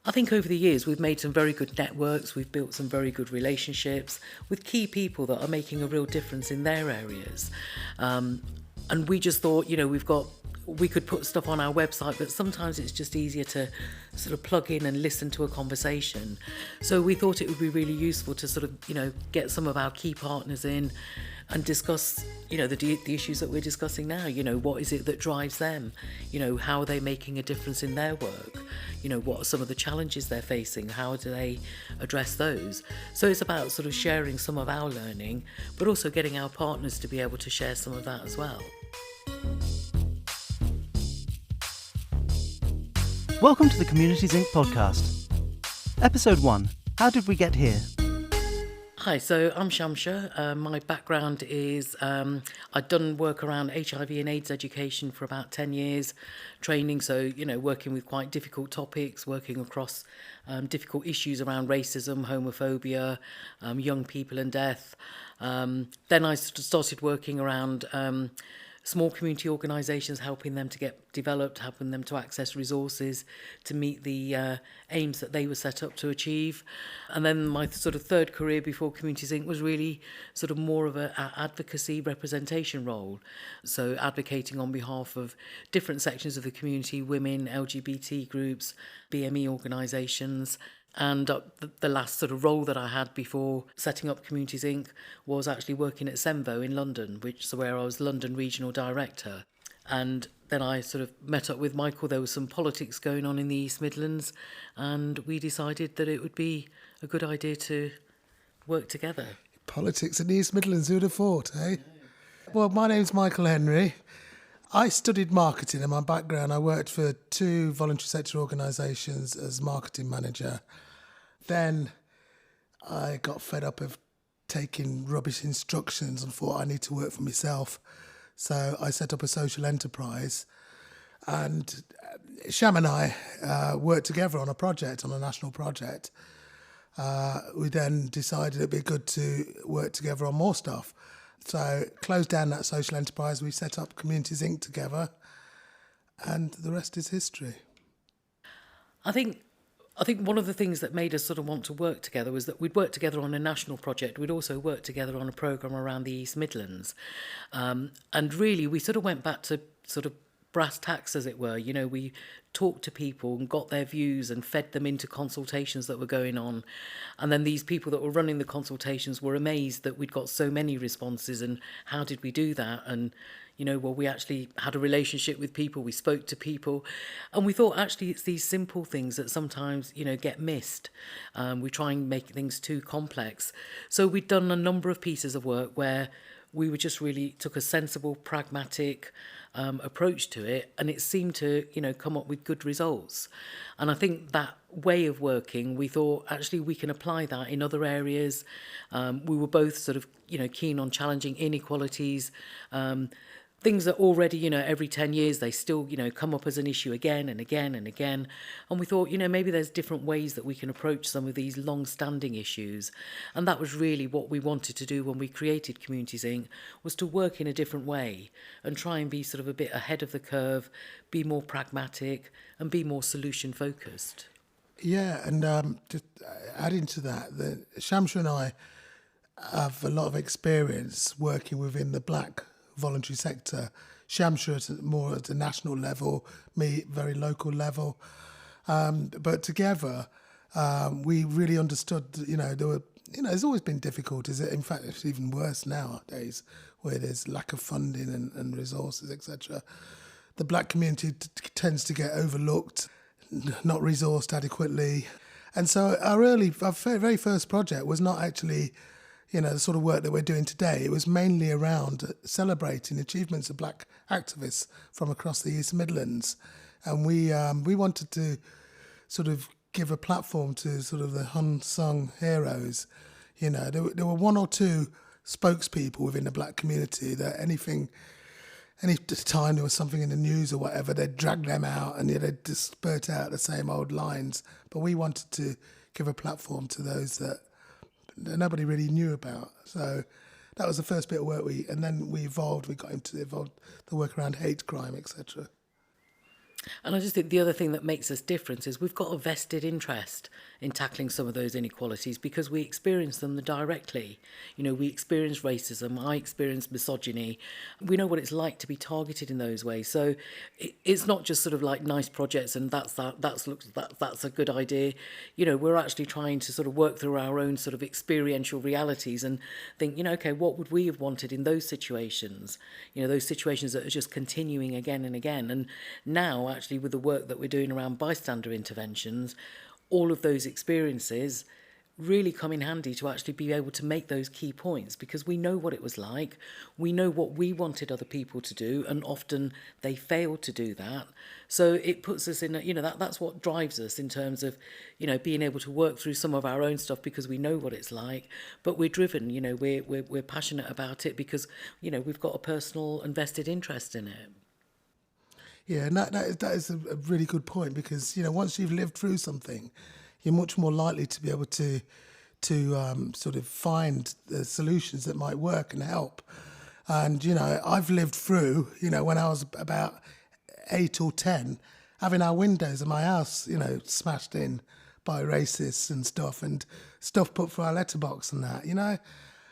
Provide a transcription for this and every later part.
I think over the years we've made some very good networks, we've built some very good relationships with key people that are making a real difference in their areas. And we just thought, we could put stuff on our website, but sometimes it's just easier to sort of plug in and listen to a conversation. So we thought it would be really useful to sort of, get some of our key partners in and discuss, the issues that we're discussing now. What is it that drives them? How are they making a difference in their work? What are some of the challenges they're facing? How do they address those? So it's about sort of sharing some of our learning, but also getting our partners to be able to share some of that as well. Welcome to the Communities Inc. podcast. Episode 1, How Did We Get Here? Hi, so I'm Shamsher. My background is I'd done work around HIV and AIDS education for about 10 years, training, so, working with quite difficult topics, working across difficult issues around racism, homophobia, young people and death. Then I started working around small community organisations, helping them to get developed, helping them to access resources to meet the aims that they were set up to achieve. And then my sort of third career before Communities Inc. was really sort of more of an advocacy representation role. So advocating on behalf of different sections of the community, women, LGBT groups, BME organisations. And the last sort of role that I had before setting up Communities Inc. was actually working at Semvo in London, where I was London Regional Director. And then I sort of met up with Michael. There was some politics going on in the East Midlands, and we decided that it would be a good idea to work together. Politics in the East Midlands, who'd have thought, eh? Well, my name's Michael Henry. I studied marketing. In my background, I worked for 2 voluntary sector organisations as marketing manager. Then I got fed up of taking rubbish instructions and thought I need to work for myself. So I set up a social enterprise. And Sham and I worked together on a national project. We then decided it'd be good to work together on more stuff. So closed down that social enterprise, we set up Communities Inc. together, and the rest is history. I think one of the things that made us sort of want to work together was that we'd worked together on a national project. We'd also worked together on a programme around the East Midlands. And really, we sort of went back to sort of brass tacks, as it were. We talked to people and got their views and fed them into consultations that were going on. And then these people that were running the consultations were amazed that we'd got so many responses, and how did we do that? And, we actually had a relationship with people, we spoke to people, and we thought actually it's these simple things that sometimes, get missed. We try and make things too complex. So we'd done a number of pieces of work where we just really took a sensible, pragmatic approach to it, and it seemed to, come up with good results. And I think that way of working, we thought actually we can apply that in other areas. We were both sort of, keen on challenging inequalities, things that already, every 10 years they still, come up as an issue again and again and again. And we thought, maybe there's different ways that we can approach some of these long-standing issues. And that was really what we wanted to do when we created Communities Inc., was to work in a different way and try and be sort of a bit ahead of the curve, be more pragmatic and be more solution-focused. Yeah, and just adding to that, Shamsher and I have a lot of experience working within the black voluntary sector. Shamsher more at a national level, me very local level. But together, we really understood, there were, there's always been difficulties. In fact, it's even worse nowadays, where there's lack of funding and resources, etc. The black community tends to get overlooked, not resourced adequately. And so our very first project was not actually the sort of work that we're doing today. It was mainly around celebrating achievements of black activists from across the East Midlands. And we wanted to sort of give a platform to sort of the unsung heroes. There were 1 or 2 spokespeople within the black community that any time there was something in the news or whatever, they'd drag them out and they'd just spurt out the same old lines. But we wanted to give a platform to those that nobody really knew about. So that was the first bit of work we got into the work around hate crime, etc. And I just think the other thing that makes us different is we've got a vested interest in tackling some of those inequalities because we experience them directly. You know, we experience racism, I experience misogyny. We know what it's like to be targeted in those ways. So it's not just sort of like nice projects and that's a good idea. You know, we're actually trying to sort of work through our own sort of experiential realities and think, you know, okay, what would we have wanted in those situations? You know, those situations that are just continuing again and again. And now, actually, with the work that we're doing around bystander interventions, all of those experiences really come in handy to actually be able to make those key points because we know what it was like, we know what we wanted other people to do, and often they failed to do that. So it puts us in, you know, that's what drives us in terms of, you know, being able to work through some of our own stuff because we know what it's like, but we're driven, you know, we're passionate about it because, you know, we've got a personal and vested interest in it. Yeah, and that is a really good point because, you know, once you've lived through something, you're much more likely to be able to sort of find the solutions that might work and help. And, you know, I've lived through, you know, when I was about 8 or 10, having our windows of my house, you know, smashed in by racists and stuff put through our letterbox and that, you know.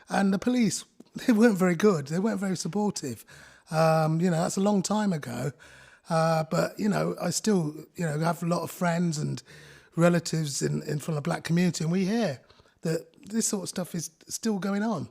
And the police, they weren't very good. They weren't very supportive. You know, that's a long time ago. But, you know, I still, you know, have a lot of friends and relatives from the black community, and we hear that this sort of stuff is still going on.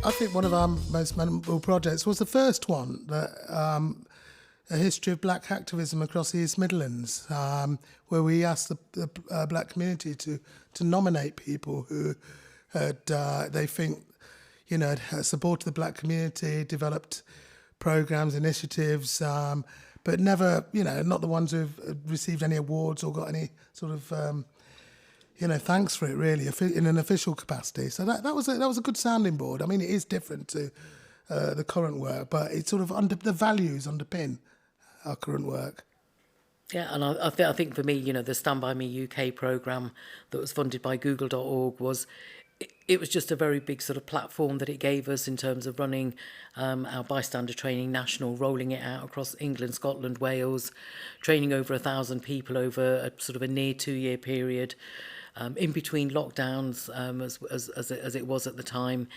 I think one of our most memorable projects was the first one, a history of black activism across the East Midlands, where we asked the black community to nominate people who had, they think, you know, had supported the black community, developed programs, initiatives, but never, you know, not the ones who've received any awards or got any sort of, you know, thanks for it really in an official capacity. So that was a good sounding board. I mean, it is different to the current work, but it's sort of the values underpin our current work. Yeah, and I think for me, you know, the Stand By Me UK programme that was funded by Google.org it was just a very big sort of platform that it gave us in terms of running our bystander training national, rolling it out across England, Scotland, Wales, training over 1,000 people over a sort of a near 2-year period. In between lockdowns, as it was at the time.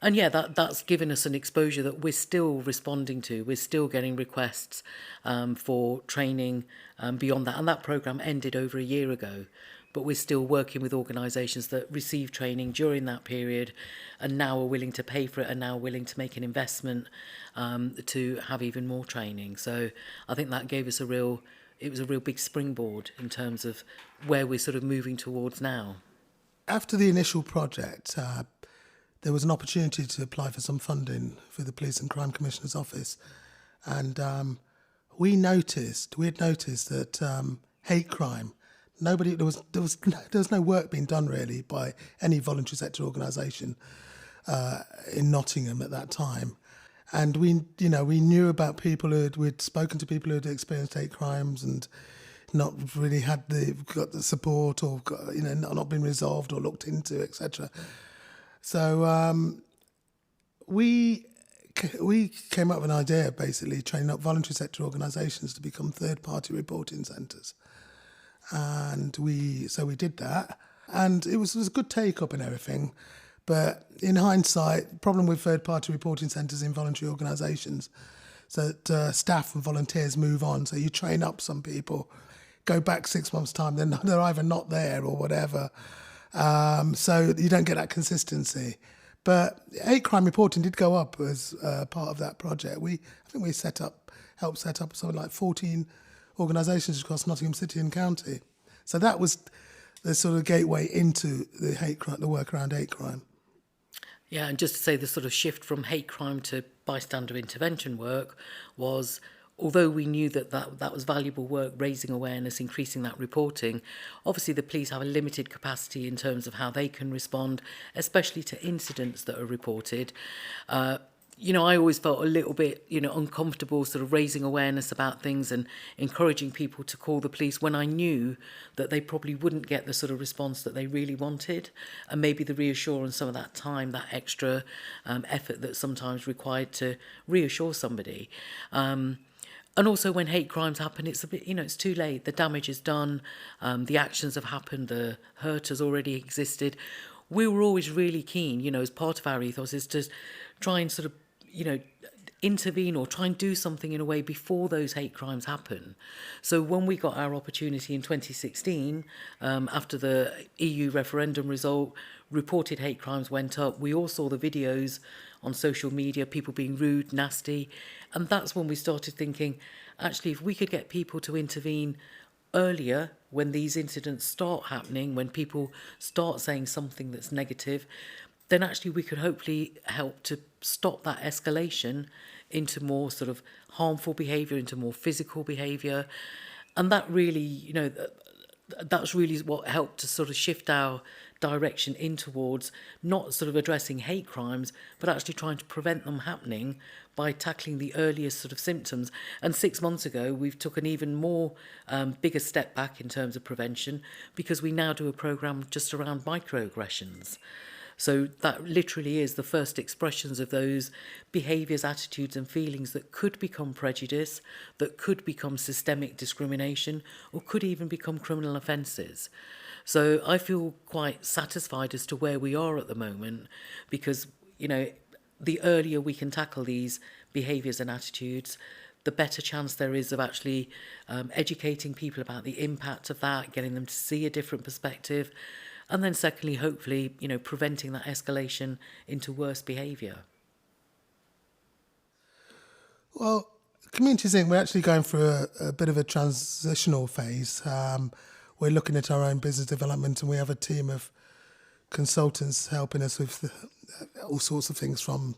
And yeah, that's given us an exposure that we're still responding to. We're still getting requests for training beyond that. And that programme ended over a year ago. But we're still working with organisations that received training during that period and now are willing to pay for it and now willing to make an investment to have even more training. So I think that gave us a real big springboard in terms of where we're sort of moving towards now. After the initial project, there was an opportunity to apply for some funding for the Police and Crime Commissioner's Office. And we had noticed that hate crime, there was no work being done really by any voluntary sector organisation in Nottingham at that time. And we knew about people we'd spoken to people who had experienced hate crimes and not really got the support or not been resolved or looked into, etc. So we came up with an idea, basically training up voluntary sector organisations to become third-party reporting centres, and we did that, and it was a good take-up and everything. But in hindsight, problem with third-party reporting centres in voluntary organisations, so that staff and volunteers move on. So you train up some people, go back 6 months' time, then they're either not there or whatever. So you don't get that consistency. But hate crime reporting did go up as part of that project. I think we helped set up something like 14 organisations across Nottingham City and County. So that was the sort of gateway into the hate crime, the work around hate crime. Yeah, and just to say the sort of shift from hate crime to bystander intervention work was, although we knew that was valuable work, raising awareness, increasing that reporting, obviously the police have a limited capacity in terms of how they can respond, especially to incidents that are reported. I always felt a little bit, uncomfortable sort of raising awareness about things and encouraging people to call the police when I knew that they probably wouldn't get the sort of response that they really wanted, and maybe the reassurance, some of that time, that extra effort that's sometimes required to reassure somebody. And also when hate crimes happen, it's a bit, it's too late. The damage is done, the actions have happened, the hurt has already existed. We were always really keen, as part of our ethos, is to try and sort of, intervene or try and do something in a way before those hate crimes happen. So when we got our opportunity in 2016, after the EU referendum result, reported hate crimes went up. We all saw the videos on social media, people being rude, nasty. And that's when we started thinking, actually, if we could get people to intervene earlier when these incidents start happening, when people start saying something that's negative, then actually we could hopefully help to stop that escalation into more sort of harmful behaviour, into more physical behaviour. And that really, that's really what helped to sort of shift our direction in towards not sort of addressing hate crimes, but actually trying to prevent them happening by tackling the earliest sort of symptoms. And 6 months ago, we've took an even more bigger step back in terms of prevention, because we now do a programme just around microaggressions. So that literally is the first expressions of those behaviours, attitudes and feelings that could become prejudice, that could become systemic discrimination, or could even become criminal offences. So I feel quite satisfied as to where we are at the moment, because, the earlier we can tackle these behaviours and attitudes, the better chance there is of actually educating people about the impact of that, getting them to see a different perspective. And then secondly, hopefully, preventing that escalation into worse behaviour. Well, Communities Inc., we're actually going through a bit of a transitional phase. We're looking at our own business development, and we have a team of consultants helping us with all sorts of things, from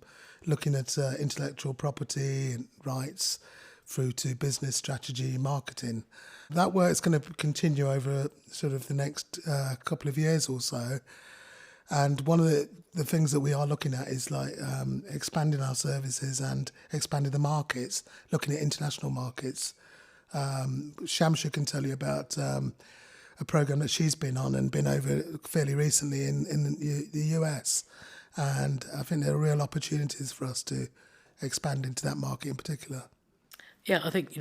looking at intellectual property and rights through to business strategy, marketing. That work's going to continue over sort of the next couple of years or so. And one of the things that we are looking at is like expanding our services and expanding the markets, looking at international markets. Shamsher can tell you about a program that she's been on and been over fairly recently in the US. And I think there are real opportunities for us to expand into that market in particular. Yeah, I think,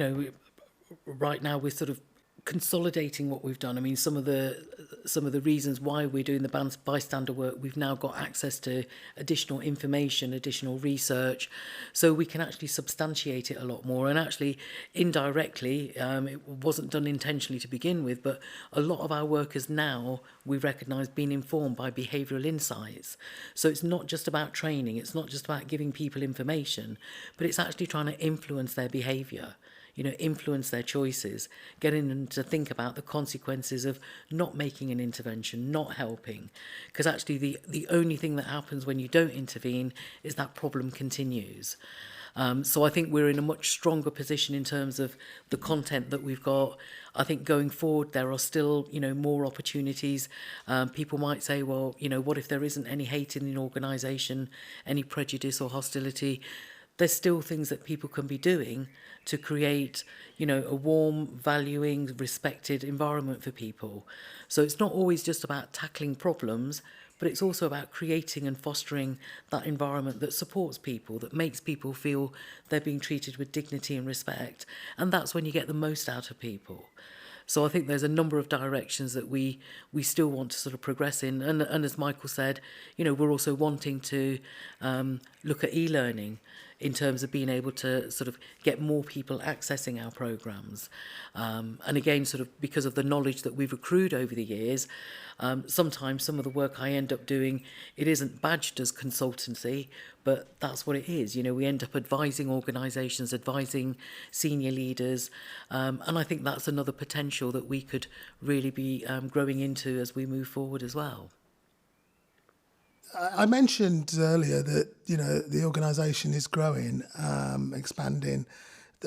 right now we're sort of consolidating what we've done. I mean, some of the reasons why we're doing the bystander work, we've now got access to additional information, additional research, so we can actually substantiate it a lot more. And actually, indirectly, it wasn't done intentionally to begin with, but a lot of our work is now, we recognise, being informed by behavioural insights. So it's not just about training, it's not just about giving people information, but it's actually trying to influence their behaviour. Influence their choices, getting them to think about the consequences of not making an intervention, not helping. Because actually the only thing that happens when you don't intervene is that problem continues. So I think we're in a much stronger position in terms of the content that we've got. I think going forward there are still, more opportunities. People might say, well, what if there isn't any hate in the organisation, any prejudice or hostility? There's still things that people can be doing to create, a warm, valuing, respected environment for people. So it's not always just about tackling problems, but it's also about creating and fostering that environment that supports people, that makes people feel they're being treated with dignity and respect. And that's when you get the most out of people. So I think there's a number of directions that we still want to sort of progress in. And as Michael said, we're also wanting to look at e-learning in terms of being able to sort of get more people accessing our programmes. And again, sort of because of the knowledge that we've accrued over the years, sometimes some of the work I end up doing, it isn't badged as consultancy, but that's what it is. We end up advising organisations, advising senior leaders, and I think that's another potential that we could really be growing into as we move forward as well. I mentioned earlier that the organisation is growing, expanding,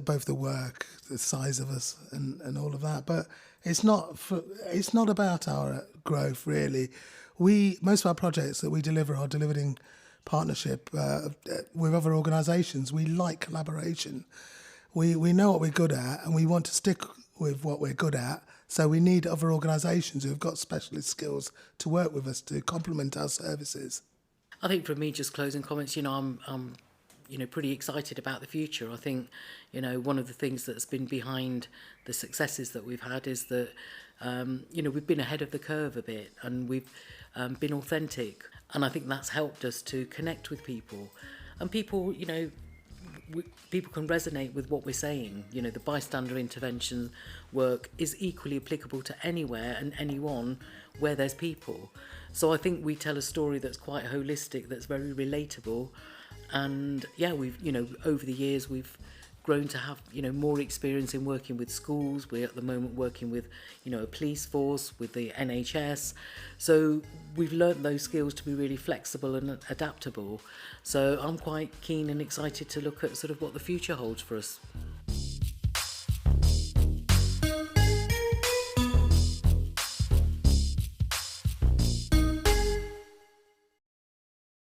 both the work, the size of us, and all of that. But it's not about our growth really. Most of our projects that we deliver are delivered in partnership with other organisations. We like collaboration. We know what we're good at, and we want to stick with what we're good at. So we need other organisations who've got specialist skills to work with us to complement our services. I think for me, just closing comments, I'm pretty excited about the future. I think, one of the things that's been behind the successes that we've had is that, we've been ahead of the curve a bit, and we've been authentic. And I think that's helped us to connect with people. And people, people can resonate with what we're saying. The bystander intervention work is equally applicable to anywhere and anyone where there's people. So I think we tell a story that's quite holistic, that's very relatable. And we've, over the years, we've grown to have, more experience in working with schools. We're at the moment working with, a police force, with the NHS. So we've learnt those skills to be really flexible and adaptable. So I'm quite keen and excited to look at sort of what the future holds for us.